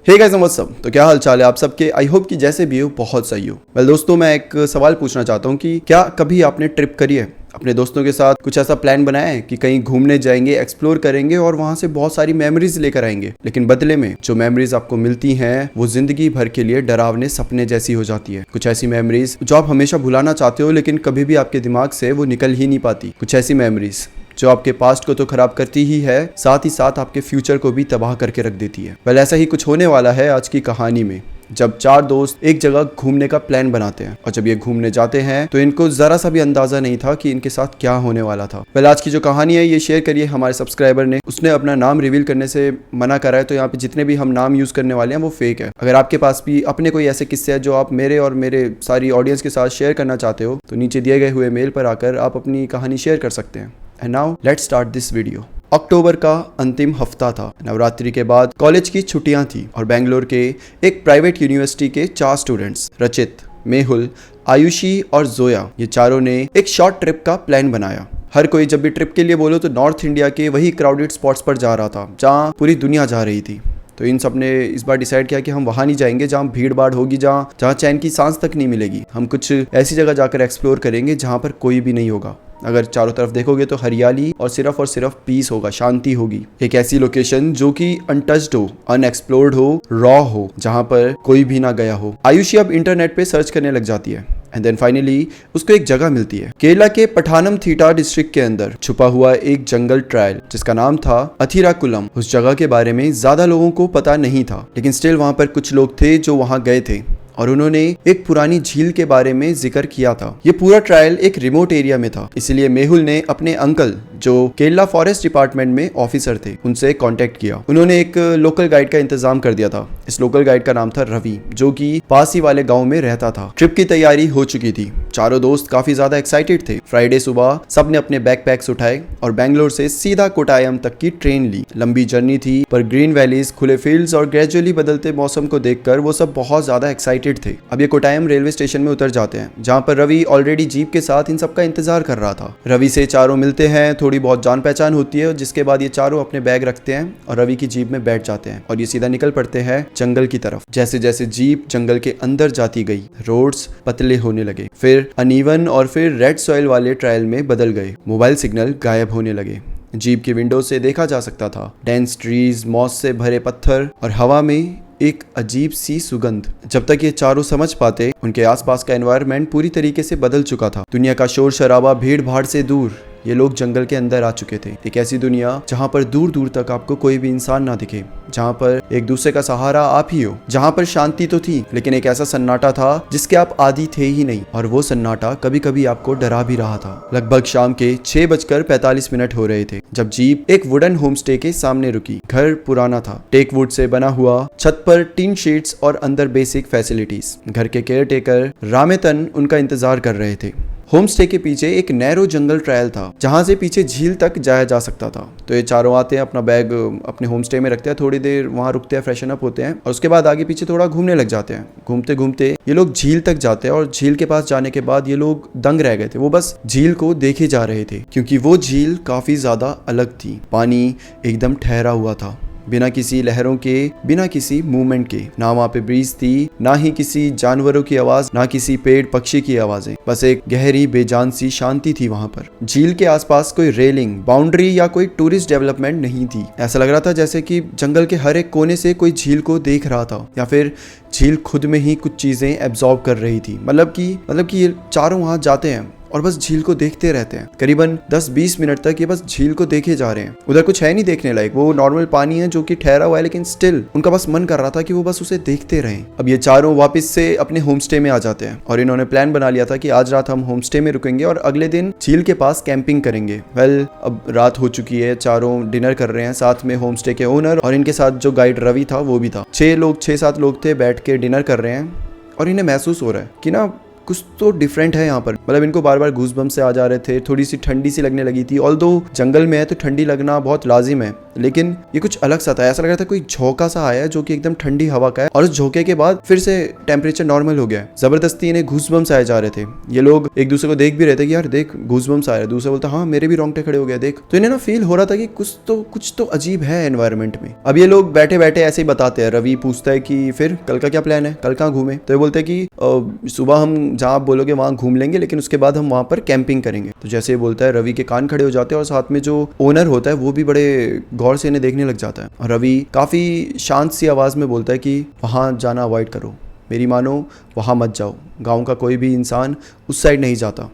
Hey guys what's up. तो क्या हाल चाल है आप सबके। आई होप कि जैसे भी हो बहुत सही हो। वेल दोस्तों, मैं एक सवाल पूछना चाहता हूँ कि क्या कभी आपने ट्रिप करी है अपने दोस्तों के साथ, कुछ ऐसा प्लान बनाया है कि कहीं घूमने जाएंगे, एक्सप्लोर करेंगे और वहां से बहुत सारी मेमोरीज लेकर आएंगे, लेकिन बदले में जो मेमोरीज आपको मिलती हैं वो जिंदगी भर के लिए डरावने सपने जैसी हो जाती है। कुछ ऐसी मेमोरीज जो आप हमेशा भुलाना चाहते हो लेकिन कभी भी आपके दिमाग से वो निकल ही नहीं पाती। कुछ ऐसी मेमोरीज जो आपके पास्ट को तो खराब करती ही है, साथ ही साथ आपके फ्यूचर को भी तबाह करके रख देती है। वेल ऐसा ही कुछ होने वाला है आज की कहानी में, जब चार दोस्त एक जगह घूमने का प्लान बनाते हैं और जब ये घूमने जाते हैं तो इनको जरा सा भी अंदाजा नहीं था कि इनके साथ क्या होने वाला था। वेल आज की जो कहानी है ये शेयर करिए हमारे सब्सक्राइबर ने, उसने अपना नाम रिवील करने से मना करा है, तो यहाँ पे जितने भी हम नाम यूज करने वाले हैं वो फेक है। अगर आपके पास भी अपने कोई ऐसे किस्से हैं जो आप मेरे और मेरे सारी ऑडियंस के साथ शेयर करना चाहते हो तो नीचे दिए गए हुए मेल पर आकर आप अपनी कहानी शेयर कर सकते हैं। And now let's start this video. अक्टूबर का अंतिम हफ्ता था, नवरात्रि के बाद कॉलेज की छुट्टियां थी और बेंगलोर के एक प्राइवेट यूनिवर्सिटी के 4 स्टूडेंट्स रचित, मेहुल, आयुषी और जोया, ये चारों ने एक शॉर्ट ट्रिप का प्लान बनाया। हर कोई जब भी ट्रिप के लिए बोलो तो नॉर्थ इंडिया के वही क्राउडेड स्पॉट्स पर जा रहा था जहाँ पूरी दुनिया जा रही थी। तो इन सब ने इस बार डिसाइड किया कि हम वहाँ नहीं जाएंगे जहाँ भीड़ भाड़ होगी, जहाँ चैन की सांस तक नहीं मिलेगी। हम कुछ ऐसी जगह जाकर एक्सप्लोर करेंगे जहाँ पर कोई भी नहीं होगा। अगर चारों तरफ देखोगे तो हरियाली और सिर्फ पीस होगा, शांति होगी। एक ऐसी लोकेशन जो कि अनटच्ड हो, अनएक्सप्लोर्ड हो, रॉ हो, जहाँ पर कोई भी ना गया हो। आयुषी अब इंटरनेट पे सर्च करने लग जाती है एंड देन फाइनली उसको एक जगह मिलती है। केरला के पठानमथिट्टा डिस्ट्रिक्ट के अंदर छुपा हुआ एक जंगल ट्रायल जिसका नाम था अथिराकुलम। उस जगह के बारे में ज्यादा लोगों को पता नहीं था, लेकिन स्टिल वहां पर कुछ लोग थे जो वहां गए थे और उन्होंने एक पुरानी झील के बारे में जिक्र किया था। ये पूरा ट्रायल एक रिमोट एरिया में था, इसलिए मेहुल ने अपने अंकल जो केरला फॉरेस्ट डिपार्टमेंट में ऑफिसर थे उनसे कांटेक्ट किया। उन्होंने एक लोकल गाइड का इंतजाम कर दिया था। इस लोकल गाइड का नाम था रवि, जो कि पास ही वाले गांव में रहता था। ट्रिप की तैयारी हो चुकी थी, चारों दोस्त काफी ज्यादा एक्साइटेड थे। फ्राइडे सुबह सबने अपने बैकपैक्स उठाए और बेंगलोर से सीधा कोटायम तक की ट्रेन ली। लंबी जर्नी थी पर ग्रीन वैलीज, खुले फील्ड्स और ग्रेजुअली बदलते मौसम को देखकर वो सब बहुत ज्यादा एक्साइटेड थे। अब ये कोटायम रेलवे स्टेशन में उतर जाते हैं जहाँ पर रवि ऑलरेडी जीप के साथ इन सबका इंतजार कर रहा था। रवि से चारों मिलते हैं, थोड़ी बहुत जान पहचान होती है, जिसके बाद ये चारों अपने बैग रखते हैं और रवि की जीप में बैठ जाते हैं और ये सीधा निकल पड़ते हैं जंगल की तरफ। जैसे जैसे जीप जंगल के अंदर जाती गई, रोड्स पतले होने लगे, फिर अनइवन और फिर रेड सॉइल वाले ट्रायल में बदल गए। मोबाइल सिग्नल गायब होने लगे। जीप की विंडो से देखा जा सकता था डेंस ट्रीज, मॉस से भरे पत्थर और हवा में एक अजीब सी सुगंध। जब तक ये चारों समझ पाते उनके आसपास का एनवायरनमेंट पूरी तरीके से बदल चुका था। दुनिया का शोर शराबा, भीड़ भाड़ से दूर ये लोग जंगल के अंदर आ चुके थे। एक ऐसी दुनिया जहाँ पर दूर दूर तक आपको कोई भी इंसान ना दिखे, जहाँ पर एक दूसरे का सहारा आप ही हो, जहाँ पर शांति तो थी लेकिन एक ऐसा सन्नाटा था जिसके आप आदी थे ही नहीं, और वो सन्नाटा कभी कभी आपको डरा भी रहा था। लगभग शाम के 6:45 हो रहे थे जब जीप एक वुडन होम स्टे के सामने रुकी। घर पुराना था, टेक वुड से बना हुआ, छत पर टीन शीट्स और अंदर बेसिक फैसिलिटीज। घर के केयर टेकर रामेतन उनका इंतजार कर रहे थे। होम स्टे के पीछे एक नैरो जंगल ट्रायल था जहां से पीछे झील तक जाया जा सकता था। तो ये चारों आते हैं, अपना बैग अपने होम स्टे में रखते हैं, थोड़ी देर वहां रुकते हैं, फ्रेशन अप होते हैं और उसके बाद आगे पीछे थोड़ा घूमने लग जाते हैं। घूमते घूमते ये लोग झील तक जाते हैं और झील के पास जाने के बाद ये लोग दंग रह गए थे। वो बस झील को देखे जा रहे थे क्योंकि वो झील काफी ज्यादा अलग थी। पानी एकदम ठहरा हुआ था, बिना किसी लहरों के, बिना किसी मूवमेंट के। ना वहाँ पे ब्रीज थी, ना ही किसी जानवरों की आवाज, ना किसी पेड़ पक्षी की आवाजें। बस एक गहरी बेजान सी शांति थी वहाँ पर। झील के आसपास कोई रेलिंग, बाउंड्री या कोई टूरिस्ट डेवलपमेंट नहीं थी। ऐसा लग रहा था जैसे कि जंगल के हर एक कोने से कोई झील को देख रहा था या फिर झील खुद में ही कुछ चीजें एब्जॉर्ब कर रही थी। मतलब कि ये चारों वहाँ जाते हैं और बस झील को देखते रहते हैं। करीबन 10-20 मिनट तक ये बस झील को देखे जा रहे हैं। उधर कुछ है नहीं देखने लायक, वो नॉर्मल पानी है जो कि ठहरा हुआ है, लेकिन स्टिल उनका बस मन कर रहा था कि वो बस उसे देखते रहें। अब ये चारों वापस से अपने होम स्टे में आ जाते हैं और इन्होंने प्लान बना लिया था कि आज रात हम होम स्टे में रुकेंगे और अगले दिन झील के पास कैंपिंग करेंगे। वेल अब रात हो चुकी है, चारों डिनर कर रहे हैं, साथ में होम स्टे के ओनर और इनके साथ जो गाइड रवि था वो भी था। 6-7 लोग थे, बैठ के डिनर कर रहे हैं और इन्हें महसूस हो रहा है कि ना कुछ तो डिफरेंट है यहाँ पर। मतलब इनको बार बार गूज़बम्स से आ जा रहे थे, थोड़ी सी ठंडी सी लगने लगी थी। ऑल्दो जंगल में है तो ठंडी लगना बहुत लाजिम है, लेकिन ये कुछ अलग सा था। ऐसा लग रहा था कोई झोंका सा आया है जो कि एकदम ठंडी हवा का है और उस झोंके के बाद फिर से टेम्परेचर नॉर्मल हो गया है। जबरदस्ती इन्हें गूज़बम्स आए जा रहे थे। ये लोग एक दूसरे को देख भी रहे थे कि यार देख गूज़बम्स आ रहे हैं। दूसरा बोलता हाँ मेरे भी रोंगटे खड़े हो गए देख। तो इन्हें ना फील हो रहा था कि कुछ तो अजीब है एनवायरनमेंट में। अब ये लोग बैठे बैठे ऐसे ही बताते हैं। रवि पूछता है कि फिर कल का क्या प्लान है, कल कहाँ घूमे? तो ये बोलते हैं कि सुबह हम जहाँ आप बोलोगे वहाँ घूम लेंगे, लेकिन उसके बाद हम वहाँ पर कैंपिंग करेंगे। तो जैसे ये बोलता है रवि के कान खड़े हो जाते हैं और साथ में जो ओनर होता है वो भी बड़े गौर से इन्हें देखने लग जाता है। और रवि काफी शांत सी आवाज में बोलता है कि वहाँ जाना अवॉइड करो, मेरी मानो वहाँ मत जाओ। गाँव का कोई भी इंसान उस साइड नहीं जाता।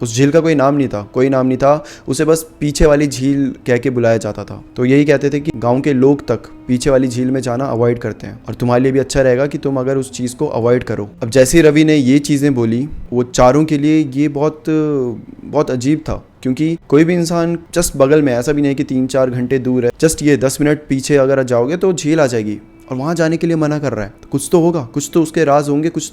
उस झील का कोई नाम नहीं था, उसे बस पीछे वाली झील कह के बुलाया जाता था। तो यही कहते थे कि गांव के लोग तक पीछे वाली झील में जाना अवॉइड करते हैं और तुम्हारे लिए भी अच्छा रहेगा कि तुम अगर उस चीज़ को अवॉइड करो। अब जैसे ही रवि ने ये चीज़ें बोली वो चारों के लिए ये बहुत अजीब था, क्योंकि कोई भी इंसान जस्ट बगल में, ऐसा भी नहीं कि 3-4 घंटे दूर है, जस्ट ये 10 मिनट पीछे अगर जाओगे तो झील आ जाएगी और वहां जाने के लिए मना कर रहा है। तो कुछ तो होगा, कुछ तो उसके राज होंगे, कुछ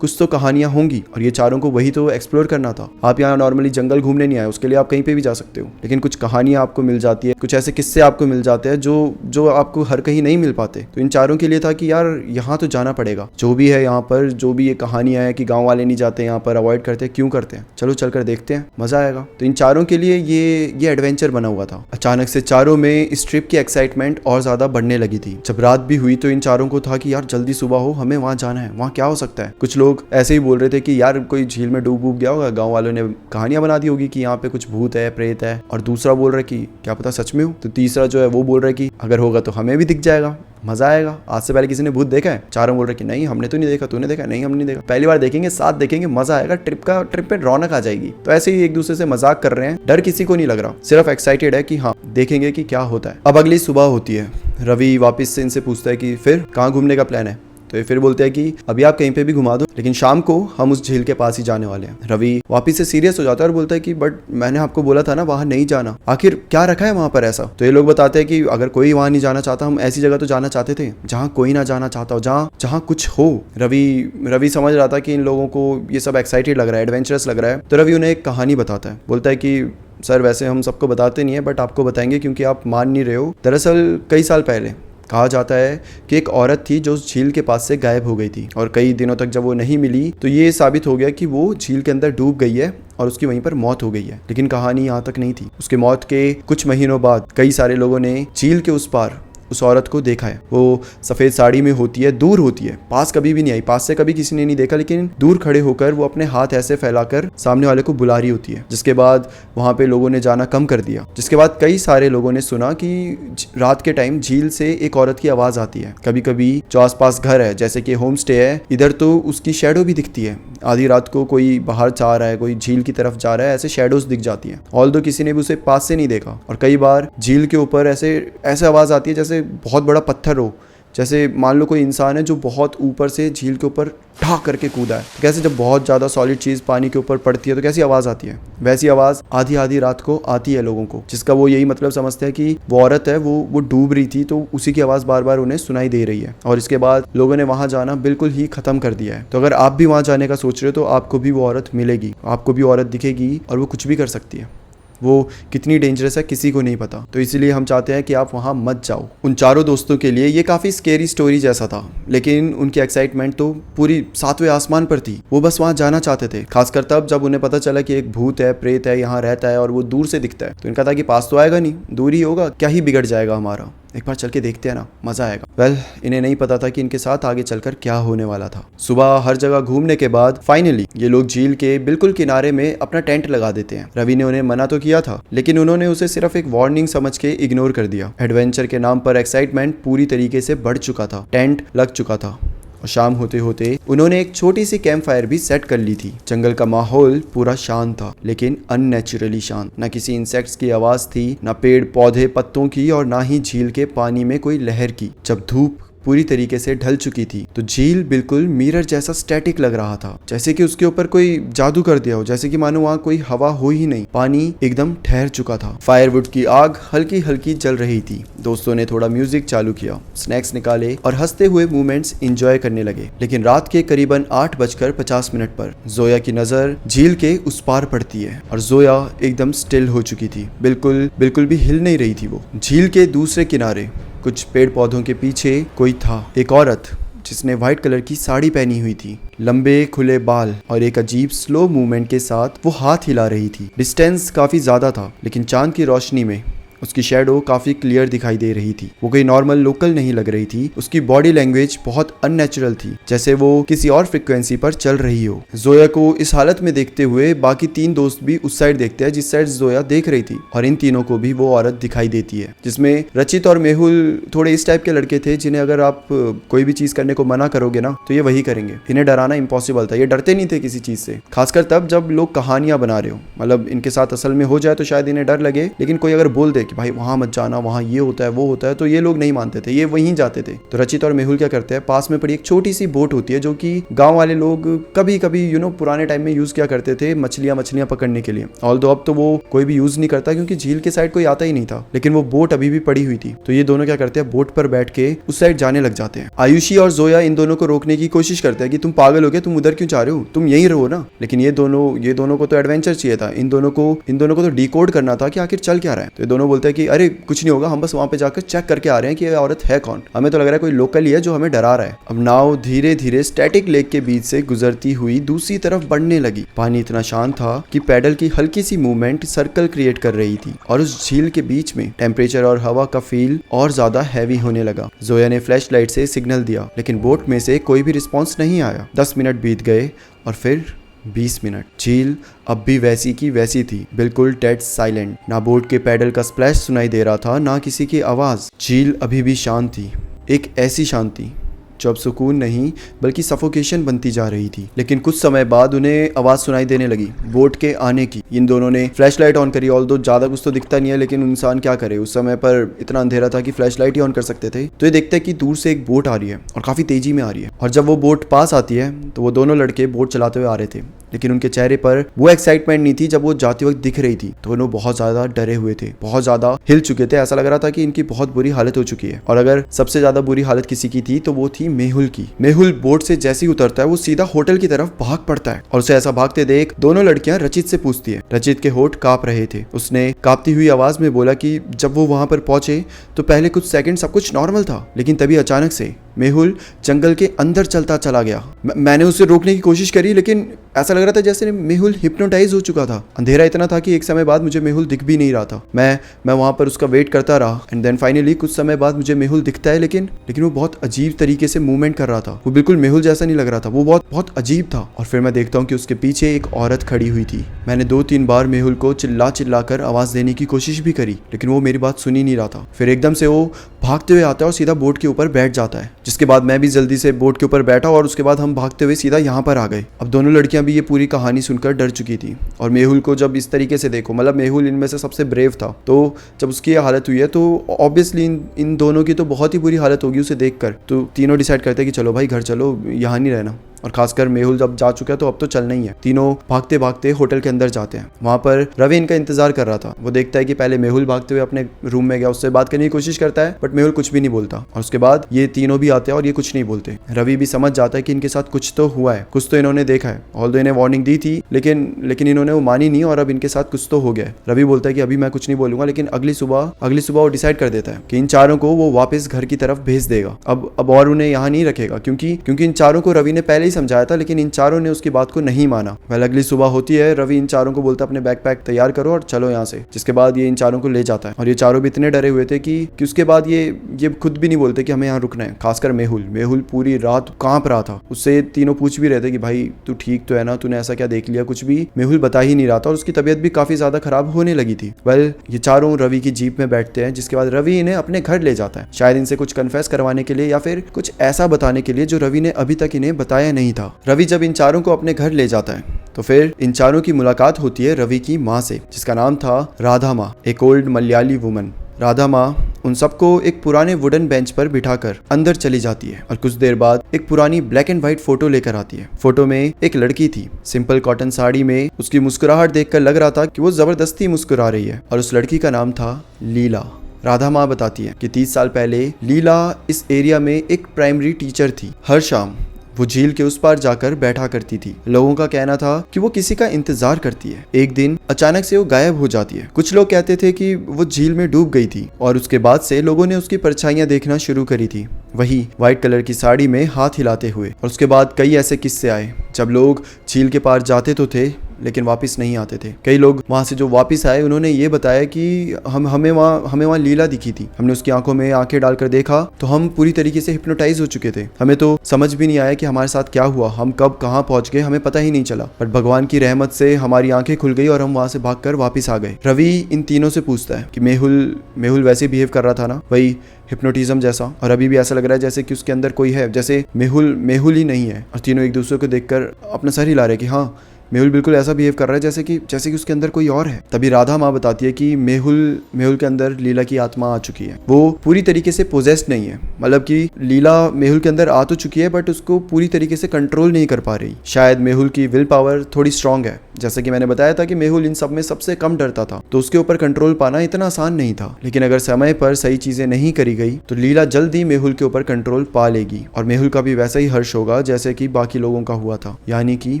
तो कहानियां होंगी और ये चारों को वही तो एक्सप्लोर करना था। आप यहाँ नॉर्मली जंगल घूमने नहीं आए, उसके लिए आप कहीं पे भी जा सकते हो, लेकिन कुछ कहानियां आपको मिल जाती है, कुछ ऐसे किस्से आपको मिल जाते हैं जो आपको हर कहीं नहीं मिल पाते। तो इन चारों के लिए था कि यार यहाँ तो जाना पड़ेगा। जो भी है यहाँ पर, जो भी ये कहानियां है कि गाँव वाले नहीं जाते यहाँ पर, अवॉइड करते हैं, क्यों करते हैं, चलो चलकर देखते हैं, मजा आएगा। तो इन चारों के लिए ये एडवेंचर बना हुआ था। अचानक से चारों में इस ट्रिप की एक्साइटमेंट और ज्यादा बढ़ने लगी थी। जब रात भी हुई तो इन चारों को था कि यार जल्दी सुबह हो, हमें वहां जाना है, वहां क्या हो सकता है। कुछ लोग ऐसे ही बोल रहे थे कि यार कोई झील में डूब गया होगा, गांव वालों ने कहानियां बना दी होगी कि यहाँ पे कुछ भूत है, प्रेत है। और दूसरा बोल रहा है कि क्या पता सच में हो। तो तीसरा जो है वो बोल रहा है कि अगर होगा तो हमें भी दिख जाएगा, मजा आएगा। आज से पहले किसी ने भूत देखा है? चारों बोल रहे कि नहीं हमने तो नहीं देखा, तूने देखा? नहीं हमने नहीं देखा। पहली बार देखेंगे, साथ देखेंगे, मजा आएगा, ट्रिप पे रौनक आ जाएगी। तो ऐसे ही एक दूसरे से मजाक कर रहे हैं, डर किसी को नहीं लग रहा, सिर्फ एक्साइटेड है कि हाँ देखेंगे कि क्या होता है। अब अगली सुबह होती है। रवि वापस से इनसे पूछता है कि फिर कहाँ घूमने का प्लान है? तो ये फिर बोलते हैं कि अभी आप कहीं पे भी घुमा दो, लेकिन शाम को हम उस झील के पास ही जाने वाले हैं। रवि वापिस से सीरियस हो जाता है और बोलता है कि बट मैंने आपको बोला था ना वहां नहीं जाना, आखिर क्या रखा है वहां पर ऐसा? तो ये लोग बताते हैं कि अगर कोई वहां नहीं जाना चाहता, हम ऐसी जगह तो जाना चाहते थे जहाँ कोई ना जाना चाहता हो, जहाँ कुछ हो। रवि समझ रहा था कि इन लोगों को ये सब एक्साइटेड लग रहा है, एडवेंचरस लग रहा है। तो रवि उन्हें एक कहानी बताता है। बोलता है कि सर वैसे हम सबको बताते नहीं है, बट आपको बताएंगे क्योंकि आप मान नहीं रहे हो। दरअसल कई साल पहले कहा जाता है कि एक औरत थी जो उस झील के पास से गायब हो गई थी और कई दिनों तक जब वो नहीं मिली तो ये साबित हो गया कि वो झील के अंदर डूब गई है और उसकी वहीं पर मौत हो गई है। लेकिन कहानी यहाँ तक नहीं थी। उसके मौत के कुछ महीनों बाद कई सारे लोगों ने झील के उस पार उस औरत को देखा है। वो सफ़ेद साड़ी में होती है, दूर होती है, पास कभी भी नहीं आई, पास से कभी किसी ने नहीं देखा, लेकिन दूर खड़े होकर वो अपने हाथ ऐसे फैलाकर सामने वाले को बुला रही होती है। जिसके बाद वहाँ पे लोगों ने जाना कम कर दिया। जिसके बाद कई सारे लोगों ने सुना कि रात के टाइम झील से एक औरत की आवाज़ आती है। कभी कभी जो आसपास घर है, जैसे कि होम स्टे है, इधर तो उसकी शेडो भी दिखती है। आधी रात को कोई बाहर जा रहा है, कोई झील की तरफ जा रहा है, ऐसे शेडोज दिख जाती है। ऑल्दो किसी ने भी उसे पास से नहीं देखा। और कई बार झील के ऊपर ऐसे आवाज़ आती है जैसे बहुत बड़ा पत्थर हो, जैसे मान लो कोई इंसान है जो बहुत ऊपर से झील के ऊपर ठाक करके कूदा है। तो कैसे जब बहुत ज़्यादा सॉलिड चीज़ पानी के ऊपर पड़ती है तो कैसी आवाज़ आती है, वैसी आवाज़ आधी रात को आती है लोगों को, जिसका वो यही मतलब समझते हैं कि वो औरत है वो डूब रही थी, तो उसी की आवाज़ बार बार उन्हें सुनाई दे रही है। और इसके बाद लोगों ने वहाँ जाना बिल्कुल ही ख़त्म कर दिया है। तो अगर आप भी वहाँ जाने का सोच रहे हो तो आपको भी वो औरत मिलेगी, आपको भी औरत दिखेगी और वो कुछ भी कर सकती है। वो कितनी डेंजरस है किसी को नहीं पता। तो इसीलिए हम चाहते हैं कि आप वहाँ मत जाओ। उन चारों दोस्तों के लिए ये काफ़ी स्केरी स्टोरी जैसा था, लेकिन उनकी एक्साइटमेंट तो पूरी 7वें आसमान पर थी। वो बस वहाँ जाना चाहते थे, खासकर तब जब उन्हें पता चला कि एक भूत है, प्रेत है, यहाँ रहता है और वो दूर से दिखता है। तो इनका था कि पास तो आएगा नहीं, दूर ही होगा, क्या ही बिगड़ जाएगा हमारा, एक बार चल के देखते हैं ना, मजा आएगा। वेल, इन्हें नहीं पता था कि इनके साथ आगे चलकर क्या होने वाला था। सुबह हर जगह घूमने के बाद फाइनली ये लोग झील के बिल्कुल किनारे में अपना टेंट लगा देते हैं। रवि ने उन्हें मना तो किया था, लेकिन उन्होंने उसे सिर्फ एक वार्निंग समझ के इग्नोर कर दिया। एडवेंचर के नाम पर एक्साइटमेंट पूरी तरीके से बढ़ चुका था, टेंट लग चुका था और शाम होते होते उन्होंने एक छोटी सी कैंप फायर भी सेट कर ली थी। जंगल का माहौल पूरा शांत था, लेकिन अननेचुरली शांत। न किसी इंसेक्ट्स की आवाज थी, न पेड़ पौधे पत्तों की, और ना ही झील के पानी में कोई लहर की। जब धूप पूरी तरीके से ढल चुकी थी। तो झील बिल्कुल मिरर जैसा स्टैटिक लग रहा था, जैसे कि उसके ऊपर कोई जादू कर दिया हो, जैसे कि मानो वहाँ कोई हवा हो ही नहीं। पानी एकदम ठहर चुका था। फायरवुड की आग हल्की हल्की जल रही थी। दोस्तों ने थोड़ा म्यूजिक चालू किया, स्नैक्स निकाले और हंसते हुए मोमेंट्स एंजॉय करने लगे। लेकिन रात के करीबन 8:50 पर जोया की नजर झील के उस पार पड़ती है और जोया एकदम स्टिल हो चुकी थी। बिल्कुल भी हिल नहीं रही थी वो। झील के दूसरे किनारे कुछ पेड़ पौधों के पीछे कोई था, एक औरत जिसने व्हाइट कलर की साड़ी पहनी हुई थी, लंबे खुले बाल और एक अजीब स्लो मूवमेंट के साथ वो हाथ हिला रही थी। डिस्टेंस काफी ज्यादा था, लेकिन चांद की रोशनी में उसकी शैडो काफी क्लियर दिखाई दे रही थी। वो कोई नॉर्मल लोकल नहीं लग रही थी। उसकी बॉडी लैंग्वेज बहुत अननेचुरल थी, जैसे वो किसी और फ्रिक्वेंसी पर चल रही हो। जोया को इस हालत में देखते हुए बाकी 3 दोस्त भी उस साइड देखते हैं जिस साइड जोया देख रही थी, और इन तीनों को भी वो औरत दिखाई देती है, जिसमें रचित और मेहुल थोड़े इस टाइप के लड़के थे जिन्हें अगर आप कोई भी चीज करने को मना करोगे ना तो ये वही करेंगे। इन्हें डराना इम्पॉसिबल था। ये डरते नहीं थे किसी चीज से, खासकर तब जब लोग कहानियां बना रहे हो। मतलब इनके साथ असल में हो जाए तो शायद इन्हें डर लगे, लेकिन कोई अगर बोल दे कि भाई वहां मत जाना, वहां ये होता है वो होता है, तो ये लोग नहीं मानते थे, ये वहीं जाते थे। तो रचित और मेहुल क्या करते हैं, पास में पड़ी एक छोटी सी बोट होती है जो कि गांव वाले लोग कभी कभी पुराने टाइम में यूज किया करते थे मछलियां पकड़ने के लिए। ऑल्दो अब तो वो कोई भी यूज नहीं करता क्योंकि झील के साइड कोई आता ही नहीं था, लेकिन वो बोट अभी भी पड़ी हुई थी। तो ये दोनों क्या करते हैं, बोट पर बैठ के उस साइड जाने लग जाते हैं। आयुषी और जोया इन दोनों को रोकने की कोशिश करते हैं कि तुम पागल हो गए, तुम उधर क्यों जा रहे हो, तुम यहीं रहो ना। लेकिन ये दोनों को तो एडवेंचर चाहिए था। इन दोनों को तो डिकोड करना था कि आखिर चल क्या रहा है। तो ये दोनों बोलते हैं कि अरे कुछ नहीं होगा, हम बस वहां पे जाकर चेक करके आ रहे हैं कि ये औरत है कौन, हमें तो लग रहा है कोई लोकल ही है जो हमें डरा रहा है। अब नाव धीरे धीरे स्टैटिक लेक के बीच से गुजरती हुई दूसरी तरफ बढ़ने लगी। पानी इतना शांत था कि पैडल की हल्की सी मूवमेंट सर्कल क्रिएट कर रही थी, और उस झील के बीच में टेम्परेचर और हवा का फील और ज्यादा हैवी होने लगा। जोया ने फ्लैश लाइट से सिग्नल दिया, लेकिन बोट में से कोई भी रिस्पॉन्स नहीं आया। 10 मिनट बीत गए और फिर 20 मिनट। झील अब भी वैसी की वैसी थी, बिल्कुल डेड साइलेंट। ना बोट के पैडल का स्प्लैश सुनाई दे रहा था, ना किसी की आवाज। झील अभी भी शांत थी, एक ऐसी शांति जो अब सुकून नहीं बल्कि सफोकेशन बनती जा रही थी। लेकिन कुछ समय बाद उन्हें आवाज सुनाई देने लगी, बोट के आने की। इन दोनों ने फ्लैशलाइट ऑन करी। ऑल्दो ज्यादा कुछ तो दिखता नहीं है, लेकिन इंसान क्या करे, उस समय पर इतना अंधेरा था कि फ्लैशलाइट ही ऑन कर सकते थे। तो ये देखते हैं कि दूर से एक बोट आ रही है और काफी तेजी में आ रही है। और जब वो बोट पास आती है तो वो दोनों लड़के बोट चलाते हुए आ रहे थे, लेकिन उनके चेहरे पर वो एक्साइटमेंट नहीं थी जब वो जाते वक्त दिख रही थी। तो वो बहुत ज्यादा डरे हुए थे, बहुत ज्यादा हिल चुके थे। ऐसा लग रहा था कि इनकी बहुत बुरी हालत हो चुकी है। और अगर सबसे ज्यादा बुरी हालत किसी की थी तो वो थी मेहुल की। मेहुल बोट से जैसे ही उतरता है वो सीधा होटल की तरफ भाग पड़ता है, और उसे ऐसा भागते देख दोनों लड़कियां रचित से पूछती है। रचित के होठ कांप रहे थे। उसने कांपती हुई आवाज में बोला कि जब वो वहां पर पहुंचे तो पहले कुछ सेकंड सब कुछ नॉर्मल था, लेकिन तभी अचानक से मेहुल जंगल के अंदर चलता चला गया। मैंने उसे रोकने की कोशिश करी, लेकिन ऐसा लग रहा था जैसे मेहुल हिप्नोटाइज हो चुका था। अंधेरा इतना था कि एक समय बाद मुझे मेहुल दिख भी नहीं रहा था। मैं वहां पर उसका वेट करता रहा, एंड देन फाइनली कुछ समय बाद मुझे मेहुल दिखता है, लेकिन वो बहुत अजीब तरीके से मूवमेंट कर रहा था। वो बिल्कुल मेहुल जैसा नहीं लग रहा था, वो बहुत अजीब था। और फिर मैं देखता हूँ कि उसके पीछे एक औरत खड़ी हुई थी। मैंने 2-3 बार मेहुल को चिल्ला कर आवाज देने की कोशिश भी करी, लेकिन वो मेरी बात सुन ही नहीं रहा था। फिर एकदम से वो भागते हुए आता है और सीधा बोट के ऊपर बैठ जाता है, जिसके बाद मैं भी जल्दी से बोट के ऊपर बैठा और उसके बाद हम भागते हुए सीधा यहाँ पर आ गए। अब दोनों लड़कियां भी ये पूरी कहानी सुनकर डर चुकी थी, और मेहुल को जब इस तरीके से देखो, मतलब मेहुल इनमें से सबसे ब्रेव था, तो जब उसकी ये हालत हुई है तो ऑब्वियसली इन दोनों की तो बहुत ही बुरी हालत होगी उसे देखकर। तो तीनों डिसाइड करते हैं कि चलो भाई घर चलो, यहाँ नहीं रहना। और खासकर मेहुल जब जा चुका है तो अब तो चलना ही है। तीनों भागते भागते होटल के अंदर जाते हैं। वहां पर रवि इनका इंतजार कर रहा था। वो देखता है कि पहले मेहुल भागते हुए अपने रूम में गया, उससे बात करने की कोशिश करता है, बट मेहुल कुछ भी नहीं बोलता। और उसके बाद ये तीनों भी आते हैं और ये कुछ नहीं बोलते। रवि भी समझ जाता है कि इनके साथ कुछ तो हुआ है, कुछ तो इन्होंने देखा है। ऑल्दो इन्हें वार्निंग दी थी, लेकिन इन्होंने वो मानी नहीं, और अब इनके साथ कुछ तो हो गया है। रवि बोलता है कि अभी मैं कुछ नहीं बोलूंगा, लेकिन अगली सुबह वो डिसाइड कर देता है कि इन चारों को वो वापस घर की तरफ भेज देगा। अब और उन्हें यहाँ नहीं रखेगा, क्योंकि इन चारों को रवि ने पहले ही समझाया था, लेकिन चारों ने उसकी बात को नहीं माना। वह अगली सुबह होती है, रवि इन चारों को बोलता है अपने बैकपैक तैयार करो और चलो यहाँ से। जिसके बाद ये इन चारों को ले जाता है, और ये चारों भी इतने डरे हुए थे कि उसके बाद ये खुद भी नहीं बोलते कि हमें यहाँ रुकना है। खासकर मेहुल पूरी रात कांप रहा था। उससे तीनों पूछ भी रहे थे कि भाई तू ठीक तो है ना, तूने ऐसा क्या देख लिया। कुछ भी मेहुल बता ही नहीं रहा था, और उसकी तबीयत भी काफी ज्यादा खराब होने लगी थी। ये चारों रवि की जीप में बैठते हैं, जिसके बाद रवि इन्हें अपने घर ले जाता है, शायद इनसे कुछ कन्फेस करवाने के लिए या फिर कुछ ऐसा बताने के लिए जो रवि ने अभी तक इन्हें बताया नहीं था। रवि जब इन चारों को अपने घर ले जाता है तो फिर इन चारों की मुलाकात होती है रवि की माँ से, जिसका नाम था राधा माँ, एक ओल्ड मलयाली वुमन। राधा माँ उन सबको एक पुराने वुडन बेंच पर बिठाकर अंदर चली जाती है और कुछ देर बाद एक पुरानी ब्लैक एंड व्हाइट फोटो लेकर आती है। फोटो में एक लड़की थी, सिंपल कॉटन साड़ी में। उसकी मुस्कुराहट देखकर लग रहा था कि वो जबरदस्ती मुस्कुरा रही है और उस लड़की का नाम था लीला। राधा माँ बताती है कि 30 साल पहले लीला इस एरिया में एक प्राइमरी टीचर थी। हर शाम वो झील के उस पार जाकर बैठा करती थी। लोगों का कहना था कि वो किसी का इंतजार करती है। एक दिन अचानक से वो गायब हो जाती है। कुछ लोग कहते थे कि वो झील में डूब गई थी और उसके बाद से लोगों ने उसकी परछाइयां देखना शुरू करी थी, वही व्हाइट कलर की साड़ी में हाथ हिलाते हुए। और उसके बाद कई ऐसे किस्से आए जब लोग झील के पार जाते तो थे लेकिन वापस नहीं आते थे। कई लोग वहां से जो वापस आए उन्होंने ये बताया कि हमें वहाँ लीला दिखी थी। हमने उसकी आंखों में आंखें डालकर देखा तो हम पूरी तरीके से हिप्नोटाइज हो चुके थे। हमें तो समझ भी नहीं आया कि हमारे साथ क्या हुआ, हम कब कहाँ पहुंच गए, हमें पता ही नहीं चला। पर भगवान की रहमत से हमारी आंखें खुल गई और हम वहां से भागकर वापस आ गए। रवि इन तीनों से पूछता है कि मेहुल वैसे बिहेव कर रहा था ना, वही हिप्नोटिज्म जैसा, और अभी भी ऐसा लग रहा है जैसे कि उसके अंदर कोई है, जैसे मेहुल ही नहीं है। और तीनों एक दूसरे को देखकर अपना सर हिला रहे कि हाँ, मेहुल बिल्कुल ऐसा बिहेव कर रहा है जैसे कि उसके अंदर कोई और है। तभी राधा माँ बताती है कि मेहुल के अंदर लीला की आत्मा आ चुकी है। वो पूरी तरीके से पोजेस्ड नहीं है, मतलब कि लीला मेहुल के अंदर आ तो चुकी है बट उसको पूरी तरीके से कंट्रोल नहीं कर पा रही। शायद मेहुल की विल पावर थोड़ी स्ट्रांग है। जैसे कि मैंने बताया था कि मेहुल इन सब में सबसे कम डरता था, तो उसके ऊपर कंट्रोल पाना इतना आसान नहीं था। लेकिन अगर समय पर सही चीजें नहीं करी गई तो लीला जल्दी मेहुल के ऊपर कंट्रोल पा लेगी और मेहुल का भी वैसा ही हर्ष होगा जैसे कि बाकी लोगों का हुआ था, यानी कि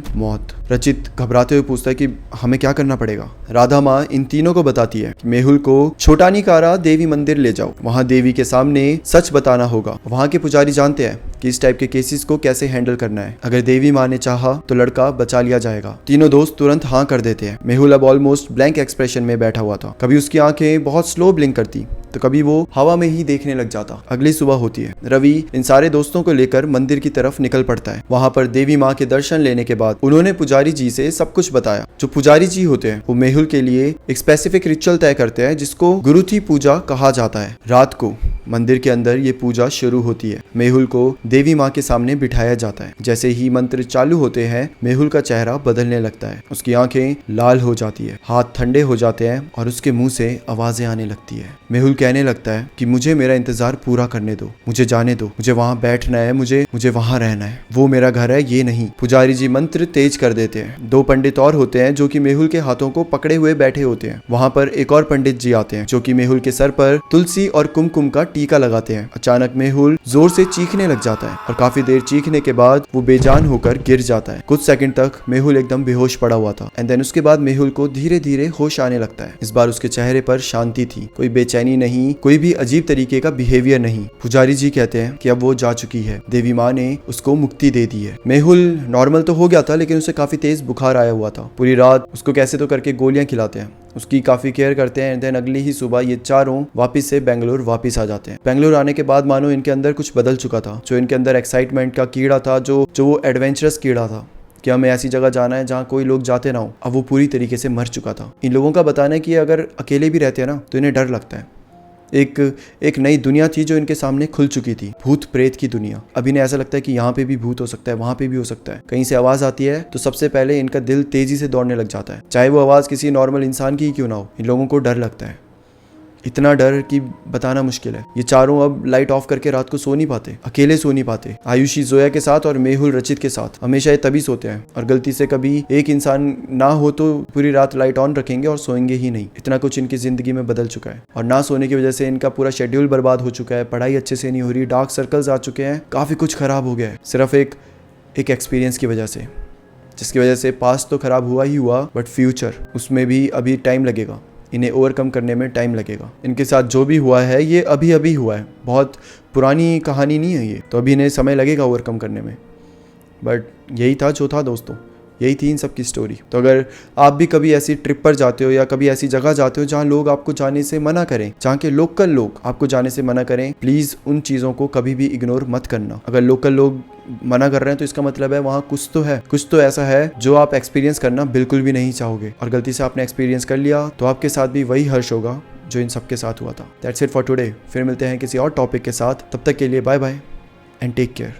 मौत। रचित घबराते हुए पूछता है कि हमें क्या करना पड़ेगा। राधा माँ इन तीनों को बताती है कि मेहुल को छोटानीकारा देवी मंदिर ले जाओ, वहाँ देवी के सामने सच बताना होगा। वहाँ के पुजारी जानते हैं कि इस टाइप के केसेस को कैसे हैंडल करना है। अगर देवी माँ ने चाहा तो लड़का बचा लिया जाएगा। तीनों दोस्त तुरंत हाँ कर देते हैं। मेहुल अब ऑलमोस्ट ब्लैंक एक्सप्रेशन में बैठा हुआ था। कभी उसकी आंखें बहुत स्लो ब्लिंक करती तो कभी वो हवा में ही देखने लग जाता। अगली सुबह होती है। रवि इन सारे दोस्तों को लेकर मंदिर की तरफ निकल पड़ता है। वहाँ पर देवी माँ के दर्शन लेने के बाद उन्होंने पुजारी जी से सब कुछ बताया। जो पुजारी जी होते हैं वो मेहुल के लिए एक स्पेसिफिक रिचुअल तय करते हैं जिसको गुरुथी पूजा कहा जाता है। रात को मंदिर के अंदर ये पूजा शुरू होती है। मेहुल को देवी माँ के सामने बिठाया जाता है। जैसे ही मंत्र चालू होते हैं मेहुल का चेहरा बदलने लगता है। उसकी आंखें लाल हो जाती है, हाथ ठंडे हो जाते हैं और उसके मुंह से आवाजें आने लगती है। मेहुल कहने लगता है कि मुझे मेरा इंतजार पूरा करने दो, मुझे जाने दो, मुझे वहां बैठना है, मुझे वहां रहना है, वो मेरा घर है, ये नहीं। पुजारी जी मंत्र तेज कर देते हैं। दो पंडित और होते हैं जो कि मेहुल के हाथों को पकड़े हुए बैठे होते हैं। वहां पर एक और पंडित जी आते हैं जो कि मेहुल के सर पर तुलसी और कुमकुम का टीका लगाते हैं। अचानक मेहुल जोर से चीखने लग जाता है और काफी देर चीखने के बाद वो बेजान होकर गिर जाता है। कुछ सेकंड तक मेहुल एकदम बेहोश पड़ा हुआ था एंड देन उसके बाद मेहुल को धीरे धीरे होश आने लगता है। इस बार उसके चेहरे पर शांति थी, कोई बेचैनी नहीं, कोई भी अजीब तरीके का बिहेवियर नहीं। पुजारी जी कहते हैं कि अब वो जा चुकी है, देवी माँ ने उसको मुक्ति दे दी है। मेहुल नॉर्मल तो हो गया था लेकिन उसे काफी तेज बुखार आया हुआ था। पूरी रात उसको कैसे तो करके गोलियां खिलाते हैं, उसकी काफी केयर करते हैं। देन अगली ही सुबह ये चारों वापस से बेंगलोर वापस आ जाते हैं। बेंगलोर आने के बाद मानो इनके अंदर कुछ बदल चुका था। जो इनके अंदर एक्साइटमेंट का कीड़ा था, जो वो एडवेंचरस कीड़ा था कि हमें ऐसी जगह जाना है जहाँ कोई लोग जाते ना हो, अब वो पूरी तरीके से मर चुका था। इन लोगों का बताना है कि अगर अकेले भी रहते हैं ना तो इन्हें डर लगता है। एक नई दुनिया थी जो इनके सामने खुल चुकी थी, भूत प्रेत की दुनिया। अब इन्हें ऐसा लगता है कि यहाँ पे भी भूत हो सकता है, वहाँ पे भी हो सकता है। कहीं से आवाज आती है तो सबसे पहले इनका दिल तेजी से दौड़ने लग जाता है, चाहे वो आवाज किसी नॉर्मल इंसान की ही क्यों ना हो। इन लोगों को डर लगता है, इतना डर कि बताना मुश्किल है। ये चारों अब लाइट ऑफ करके रात को सो नहीं पाते, अकेले सो नहीं पाते। आयुषी जोया के साथ और मेहुल रचित के साथ हमेशा ये तभी सोते हैं, और गलती से कभी एक इंसान ना हो तो पूरी रात लाइट ऑन रखेंगे और सोएंगे ही नहीं। इतना कुछ इनकी जिंदगी में बदल चुका है और ना सोने की वजह से इनका पूरा शेड्यूल बर्बाद हो चुका है, पढ़ाई अच्छे से नहीं हो रही, डार्क सर्कल्स आ चुके हैं, काफी कुछ खराब हो गया है सिर्फ एक एक्सपीरियंस की वजह से, जिसकी वजह से पास्ट तो खराब हुआ ही हुआ बट फ्यूचर उसमें भी अभी टाइम लगेगा, इन्हें ओवरकम करने में टाइम लगेगा। इनके साथ जो भी हुआ है ये अभी अभी हुआ है, बहुत पुरानी कहानी नहीं है ये, तो अभी इन्हें समय लगेगा ओवरकम करने में। बट यही था जो था दोस्तों, यही थी इन सब की स्टोरी। तो अगर आप भी कभी ऐसी ट्रिप पर जाते हो या कभी ऐसी जगह जाते हो जहाँ लोग आपको जाने से मना करें, जहाँ के लोकल लोग आपको जाने से मना करें, प्लीज़ उन चीज़ों को कभी भी इग्नोर मत करना। अगर लोकल लोग मना कर रहे हैं तो इसका मतलब है वहाँ कुछ तो है, कुछ तो ऐसा है जो आप एक्सपीरियंस करना बिल्कुल भी नहीं चाहोगे, और गलती से आपने एक्सपीरियंस कर लिया तो आपके साथ भी वही हर्ष होगा जो इन सबके साथ हुआ था। That's it for today. फिर मिलते हैं किसी और टॉपिक के साथ, तब तक के लिए bye bye and take care.